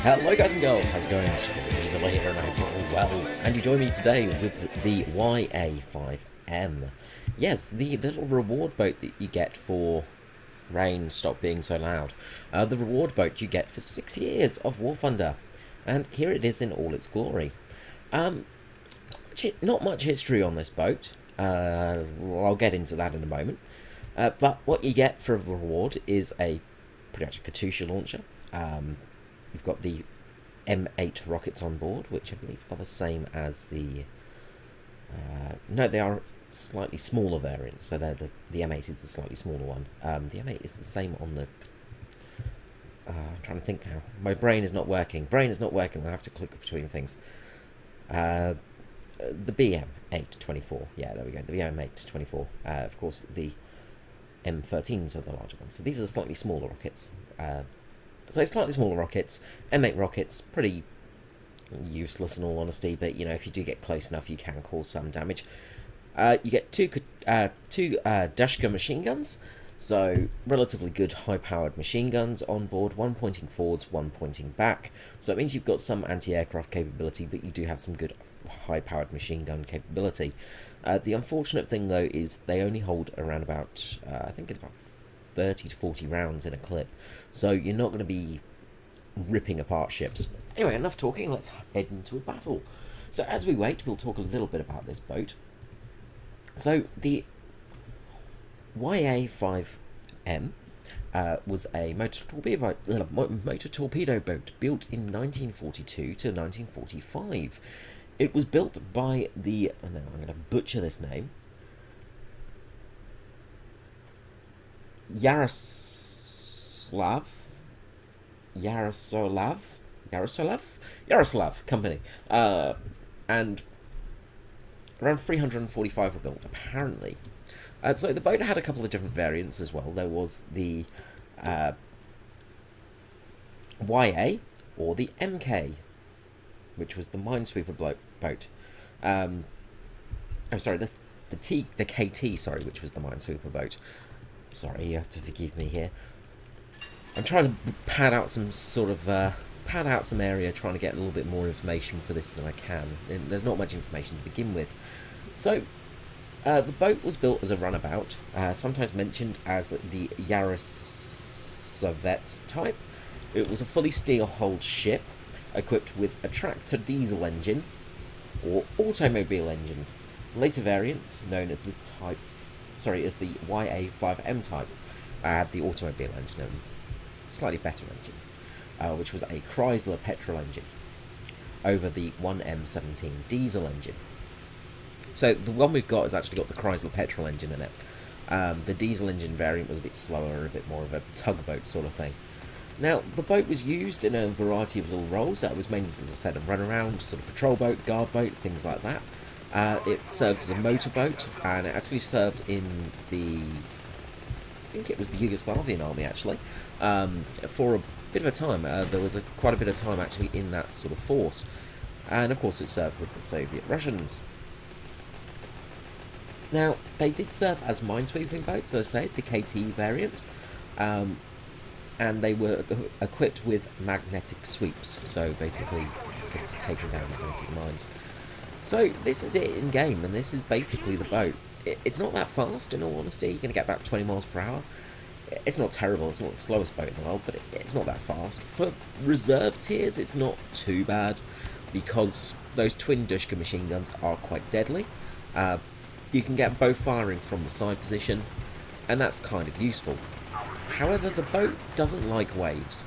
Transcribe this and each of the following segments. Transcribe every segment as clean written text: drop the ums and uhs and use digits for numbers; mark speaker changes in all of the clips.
Speaker 1: Hello guys and girls, how's it going? It's Rizzo here and I hope you're all well. And you join me today with the Ya-5M. Yes, the little reward boat that you get for... Rain, stop being so loud. The reward boat you get for 6 years of War Thunder. And here it is in all its glory. Not much history on this boat. I'll get into that in a moment. But what you get for a reward is a pretty much a Katusha launcher. You've got the M8 rockets on board, which I believe are the same as the... no, they are slightly smaller variants, so they're the M8 is the slightly smaller one. The M8 is the same on the... I'm trying to think now. My brain is not working. Brain is not working. I have to click between things. The BM824. Yeah, there we go. The BM824. Of course, the M13s are the larger ones. So these are the slightly smaller rockets. So slightly smaller rockets, M8 rockets, pretty useless in all honesty, but you know, if you do get close enough you can cause some damage. You get two Dushka machine guns, so relatively good high-powered machine guns on board, one pointing forwards, one pointing back, so it means you've got some anti-aircraft capability, but you do have some good high-powered machine gun capability. The unfortunate thing though is they only hold around about, I think it's about 30 to 40 rounds in a clip, so you're not going to be ripping apart ships. Anyway, enough talking, let's head into a battle. So as we wait, we'll talk a little bit about this boat. So the Ya-5M was a motor torpedo boat built in 1942 to 1945. It was built by the, oh no, I'm going to butcher this name, Yaroslav company, and around 345 were built apparently. So the boat had a couple of different variants as well. There was the YA or the MK, which was the minesweeper boat. Oh, sorry, the KT, sorry, which was the minesweeper boat. Sorry, you have to forgive me here. I'm trying to pad out some sort of some area, trying to get a little bit more information for this than I can. And there's not much information to begin with. So, the boat was built as a runabout, sometimes mentioned as the Yaroslavets type. It was a fully steel-hulled ship, equipped with a tractor diesel engine, or automobile engine. Later variants, known as the Ya-5M type, had the automobile engine, a slightly better engine, which was a Chrysler petrol engine, over the 1M17 diesel engine. So the one we've got has actually got the Chrysler petrol engine in it. The diesel engine variant was a bit slower, a bit more of a tugboat sort of thing. Now, the boat was used in a variety of little roles. It was mainly, as I said, a runaround, sort of patrol boat, guard boat, things like that. It served as a motorboat, and it actually served in the, I think it was the Yugoslavian army actually, for a bit of a time. There was quite a bit of time actually in that sort of force, and of course it served with the Soviet Russians. Now, they did serve as minesweeping boats, as I say, the KT variant, and they were equipped with magnetic sweeps, so basically it's taking down magnetic mines. So this is it in game, and this is basically the boat. It's not that fast, in all honesty. You're going to get about 20 miles per hour. It's not terrible, it's not the slowest boat in the world, but it's not that fast. For reserve tiers, it's not too bad, because those twin Dushka machine guns are quite deadly. You can get both firing from the side position, and that's kind of useful. However, the boat doesn't like waves,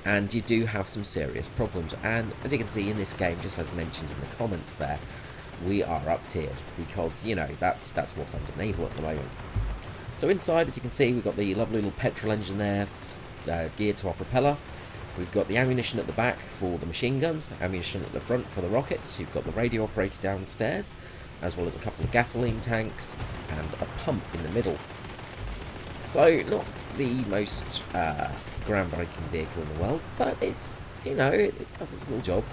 Speaker 1: and you do have some serious problems, and as you can see in this game, just as mentioned in the comments there, we are up tiered, because, you know, that's War Thunder Naval at the moment. So inside, as you can see, we've got the lovely little petrol engine there, geared to our propeller. We've got the ammunition at the back for the machine guns, ammunition at the front for the rockets. You've got the radio operator downstairs, as well as a couple of gasoline tanks and a pump in the middle. So, not the most groundbreaking vehicle in the world, but it's, you know, it does its little job.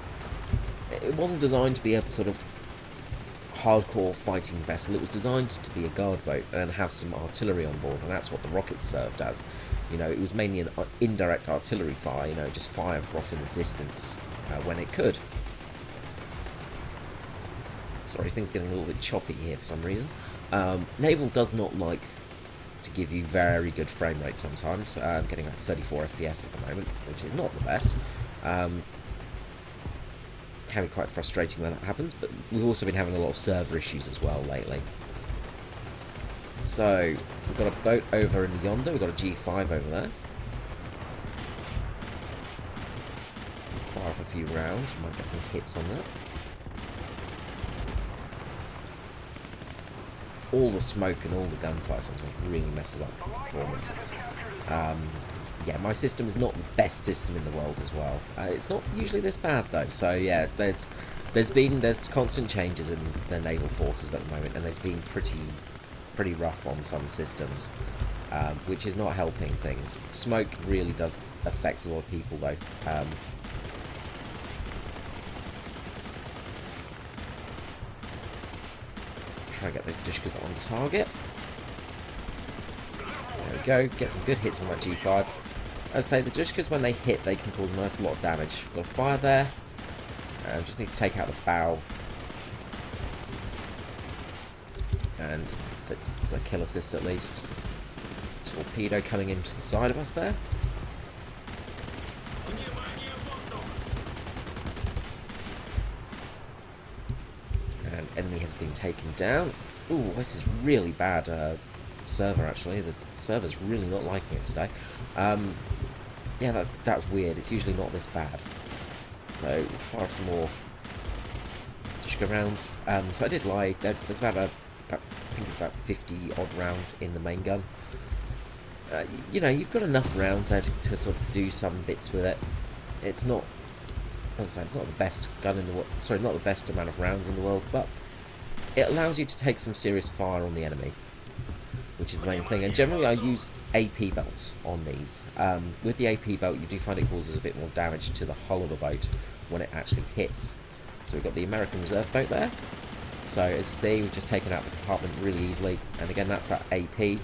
Speaker 1: It wasn't designed to be a sort of hardcore fighting vessel. It was designed to be a guard boat and have some artillery on board, and that's what the rockets served as. You know, it was mainly an indirect artillery fire, you know, just fire off in the distance when it could. Sorry, things are getting a little bit choppy here for some reason. Naval does not like to give you very good frame rate sometimes. I'm getting like 34 FPS at the moment, which is not the best. Can be quite frustrating when that happens, but we've also been having a lot of server issues as well lately. So, we've got a boat over in yonder, we've got a G5 over there. Fire off a few rounds, we might get some hits on that. All the smoke and all the gunfire sometimes really messes up performance. Yeah, my system is not the best system in the world as well. It's not usually this bad though. So yeah, there's constant changes in the naval forces at the moment, and they've been pretty rough on some systems, which is not helping things. Smoke really does affect a lot of people though. Try and get those Dushkas on target. There we go. Get some good hits on that G5. As I say, the Dushkas, when they hit, they can cause a nice lot of damage. Got a fire there. Just need to take out the bow. And it's a kill assist at least. Torpedo coming into the side of us there. And enemy has been taken down. Ooh, this is really bad server actually. The server's really not liking it today. Yeah, that's weird. It's usually not this bad. So we'll fire some more Dushka rounds. So I did lie. There's about 50 odd rounds in the main gun. You know, you've got enough rounds there to sort of do some bits with it. It's not, as I say, it's not the best gun in the world. Sorry, not the best amount of rounds in the world, but it allows you to take some serious fire on the enemy, which is the main thing. And generally I use AP belts on these. With the AP belt you do find it causes a bit more damage to the hull of the boat when it actually hits. So we've got the American Reserve boat there. So as you see, we've just taken out the compartment really easily. And again, that's that AP. And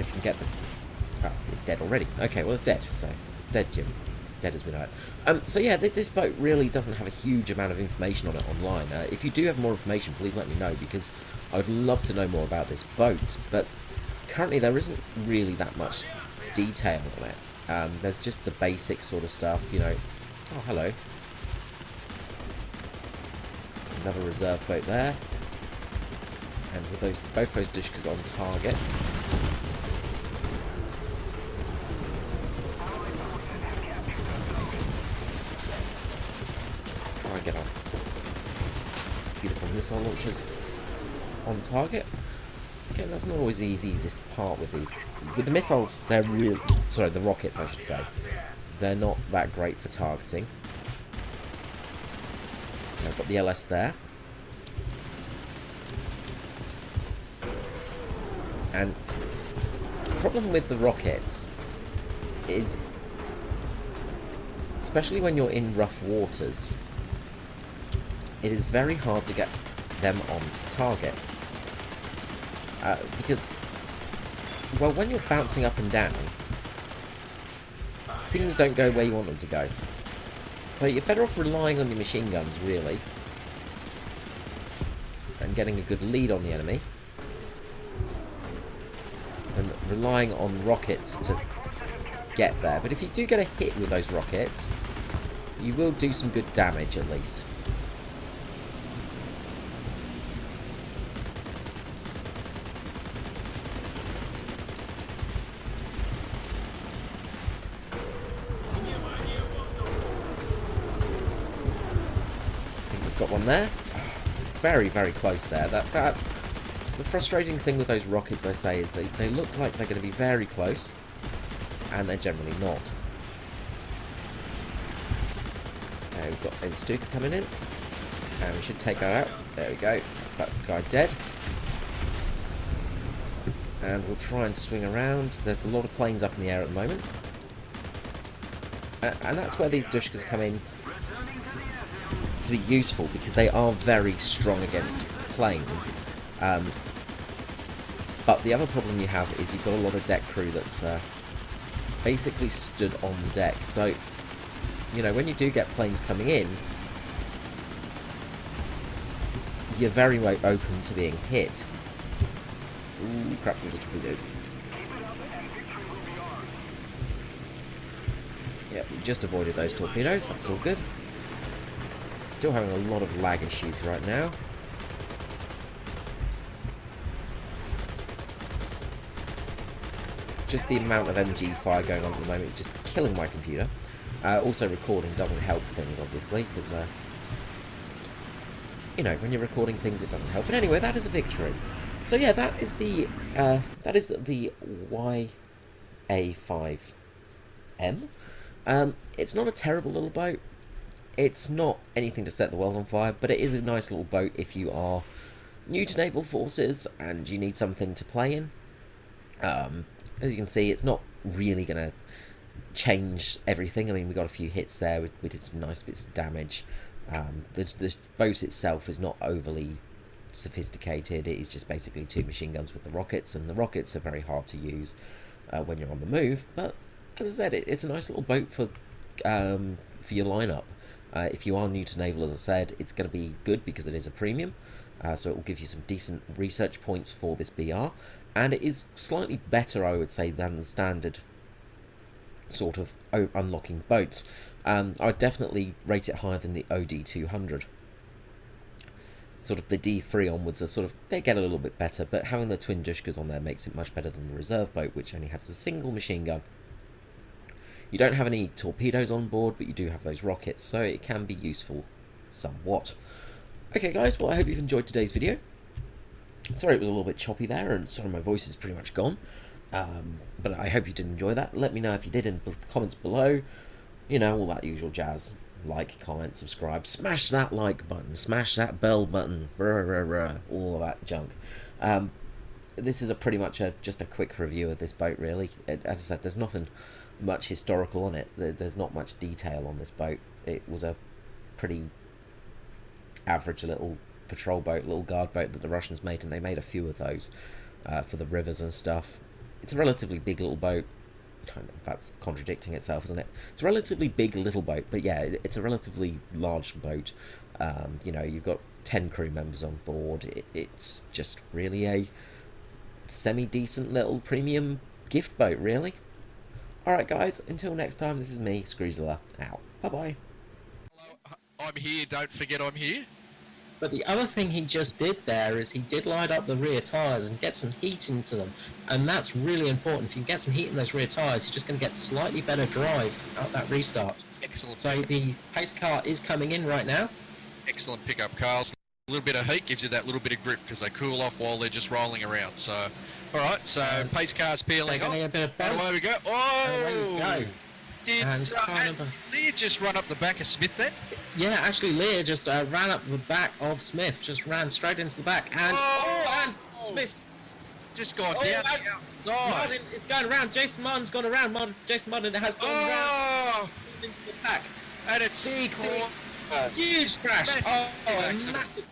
Speaker 1: if you can get the... Oh, it's dead already. Okay, well it's dead. So it's dead, Jim. Dead as we know it. So yeah, this boat really doesn't have a huge amount of information on it online. If you do have more information, please let me know, because I would love to know more about this boat. But currently there isn't really that much detail on it. There's just the basic sort of stuff, you know. Oh, hello. Another reserve boat there. And with both those Dushkas on target. Try and get our beautiful missile launchers on target. Okay, that's not always the easiest part with these. With the missiles, they're really... Sorry, the rockets, I should say. They're not that great for targeting. I've got the LS there. And the problem with the rockets is, especially when you're in rough waters, it is very hard to get them onto target. Because, well, when you're bouncing up and down, things don't go where you want them to go. So you're better off relying on your machine guns, really, and getting a good lead on the enemy, and relying on rockets to get there. But if you do get a hit with those rockets, you will do some good damage at least. Got one there. Very, very close there. That's the frustrating thing with those rockets, I say, is they look like they're going to be very close, and they're generally not. Okay, we've got a Stuka coming in, and we should take that out. There we go. That's that guy dead. And we'll try and swing around. There's a lot of planes up in the air at the moment. And that's where these Dushkas come in to be useful, because they are very strong against planes. But the other problem you have is you've got a lot of deck crew that's basically stood on the deck. So, you know, when you do get planes coming in, you're very open to being hit. Ooh, crap, with the torpedoes. Yeah, we just avoided those torpedoes, that's all good. Still having a lot of lag issues right now. Just the amount of MG fire going on at the moment, just killing my computer. Also, recording doesn't help things, obviously, because, you know, when you're recording things, it doesn't help. But anyway, that is a victory. So yeah, that is the Ya-5M. It's not a terrible little boat. It's not anything to set the world on fire, but it is a nice little boat if you are new to naval forces and you need something to play in. As you can see, it's not really going to change everything. I mean, we got a few hits there. We did some nice bits of damage. The boat itself is not overly sophisticated. It is just basically 2 machine guns with the rockets, and the rockets are very hard to use when you're on the move. But as I said, it's a nice little boat for your lineup. If you are new to naval, as I said, it's going to be good because it is a premium. So it will give you some decent research points for this BR, and it is slightly better, I would say, than the standard sort of unlocking boats. I would definitely rate it higher than the OD200. Sort of the D3 onwards are sort of, they get a little bit better, but having the twin Dushkas on there makes it much better than the reserve boat, which only has a single machine gun. You don't have any torpedoes on board, but you do have those rockets, so it can be useful somewhat. Okay guys, well I hope you've enjoyed today's video. Sorry it was a little bit choppy there, and sorry my voice is pretty much gone. But I hope you did enjoy that. Let me know if you did in the comments below. You know, all that usual jazz. Like, comment, subscribe, smash that like button, smash that bell button, all of that junk. This is pretty much just a quick review of this boat, really. As I said, there's nothing much historical on it. There's not much detail on this boat. It was a pretty average little patrol boat, little guard boat that the Russians made, and they made a few of those for the rivers and stuff. It's a relatively big little boat. That's contradicting itself, isn't it? It's a relatively big little boat, but yeah, it's a relatively large boat. You know, you've got 10 crew members on board. It's just really a semi-decent little premium gift boat, really. Alright guys, until next time, this is me, Screezilla, out. Bye-bye.
Speaker 2: Hello, I'm here, don't forget I'm here.
Speaker 1: But the other thing he just did there is he did light up the rear tyres and get some heat into them. And that's really important. If you can get some heat in those rear tyres, you're just going to get slightly better drive out that restart.
Speaker 2: Excellent.
Speaker 1: So the pace car is coming in right now.
Speaker 2: Excellent pickup, Carl. A little bit of heat gives you that little bit of grip because they cool off while they're just rolling around. So, alright, so pace car's peeling off.
Speaker 1: A bit of bounce.
Speaker 2: And away we go. Oh!
Speaker 1: Away we go.
Speaker 2: Did Leah just run up the back of Smith then?
Speaker 1: Yeah, actually Leah just ran up the back of Smith, just ran straight into the back, and and Smith's
Speaker 2: just gone down.
Speaker 1: Martin, it's going around. Jason Martin's gone around. Jason Martin has gone around into the back.
Speaker 2: And it's
Speaker 1: Huge crash.
Speaker 2: Massive.
Speaker 1: Massive